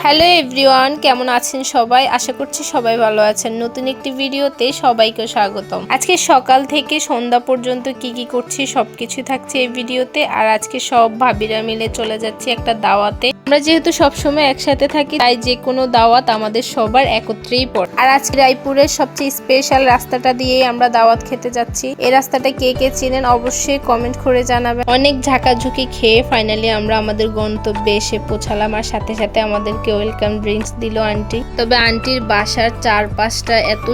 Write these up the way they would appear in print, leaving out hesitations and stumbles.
Hello everyone, কেমন আছেন সবাই? আশা করছি সবাই ভালো আছেন। নতুন একটি ভিডিওতে সবাইকে স্বাগতম। আজকে সকাল থেকে সন্ধ্যা পর্যন্ত কি কি করছি সবকিছু থাকছে এই ভিডিওতে। আর আজকে সব ভাবিরা মিলে চলে যাচ্ছি একটা দাওয়াতে। আমরা যেহেতু সবসময় একসাথে থাকি, তাই যে কোনো দাওয়াত আমাদের সবার একত্রেই পড়ে। আর আজকে রায়পুরের সবচেয়ে স্পেশাল রাস্তাটা দিয়েই আমরা দাওয়াত খেতে যাচ্ছি। এই রাস্তাটা কে কে চেনেন অবশ্যই কমেন্ট করে জানাবেন। অনেক ঝাঁকাঝুঁকি খেয়ে ফাইনালি আমরা আমাদের গন্তব্যে এসে পৌঁছালাম। আর সাথে সাথে আমাদেরকে ওয়েলকাম ড্রিঙ্কস দিল আন্টি। তবে আন্টির বাসার চারপাশটা এত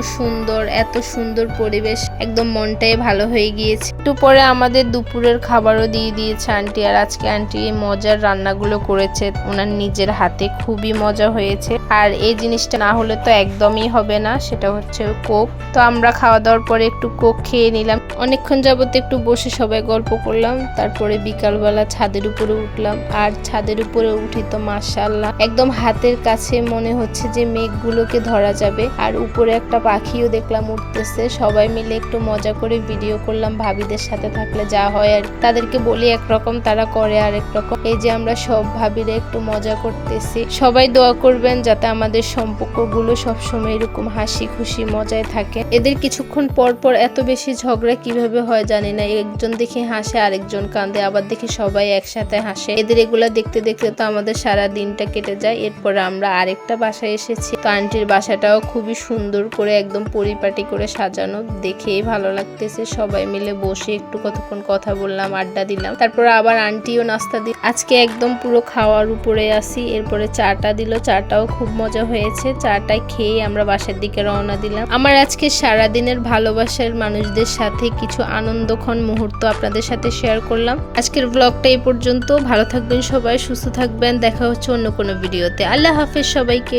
সুন্দর পরিবেশ, একদম মনটাই ভালো হয়ে গিয়েছে। একটু পরে আমাদের দুপুরের খাবারও দিয়ে দিয়েছে আন্টি। আর আজকে আন্টি এই মজার রান্নাগুলো করেছে ওনার নিজের হাতে, খুবই মজা হয়েছে। আর এই জিনিসটা না হলে তো একদমই হবে না, সেটা হচ্ছে কোক। তো আমরা খাওয়া দাওয়ার পরে একটু কোক খেয়ে নিলাম। অনেকক্ষণ যাবত একটু বসে সবাই গল্প করলাম। তারপরে বিকালবেলা ছাদের উপরে উঠলাম। আর ছাদের উপরে উঠি তো মাশাআল্লাহ, একদম হাতের কাছে মনে হচ্ছে যে মেঘগুলোকে ধরা যাবে। আর উপরে একটা পাখিও দেখলাম উঠতেছে। সবাই মিলে একটু মজা করে ভিডিও করলাম। ভাবিদের সাথে থাকলে যা হয় আর তাদেরকে বলি একরকম, তারা করে আরেক রকম। এই যে আমরা সব ভাবিরা একটু মজা করতেছি। সবাই দোয়া করবেন যাতে আমাদের সম্পর্কগুলো সবসময় এরকম হাসি খুশি মজায় থাকে। এদের কিছুক্ষণ পর পর এত বেশি ঝগড়া কিভাবে হয় জানি না। একজন দেখে হাসে, আরেকজন কাঁদে, আবার দেখে সবাই একসাথে হাসে। এদের এগুলা দেখতে দেখতে তো আমাদের সারা দিনটা কেটে যায়। এরপরে আমরা আরেকটা বাসায় এসেছি। তো আন্টির বাসাটাও খুবই সুন্দর করে একদম পরিপাটি করে সাজানো, দেখেই ভালো লাগতেছে। সবাই মিলে বসে একটু কতক্ষণ কথা বললাম, আড্ডা দিলাম। তারপর আবার আন্টিও নাস্তা দিল। আজকে একদম পুরো খাওয়ার উপরে আসি। এরপরে চাটা দিল, চাটাও খুব মজা হয়েছে। চাটা খেয়ে আমরা বাসার দিকে রওনা দিলাম। আমার আজকে সারাদিনের ভালোবাসার মানুষদের সাথে কিছু আনন্দক্ষণ মুহূর্ত আপনাদের সাথে শেয়ার করলাম। আজকের ব্লগটা এই পর্যন্ত। ভালো থাকবেন সবাই, সুস্থ থাকবেন। দেখা হচ্ছে অন্য কোনো ভিডিওতে। আল্লাহ হাফেজ সবাইকে।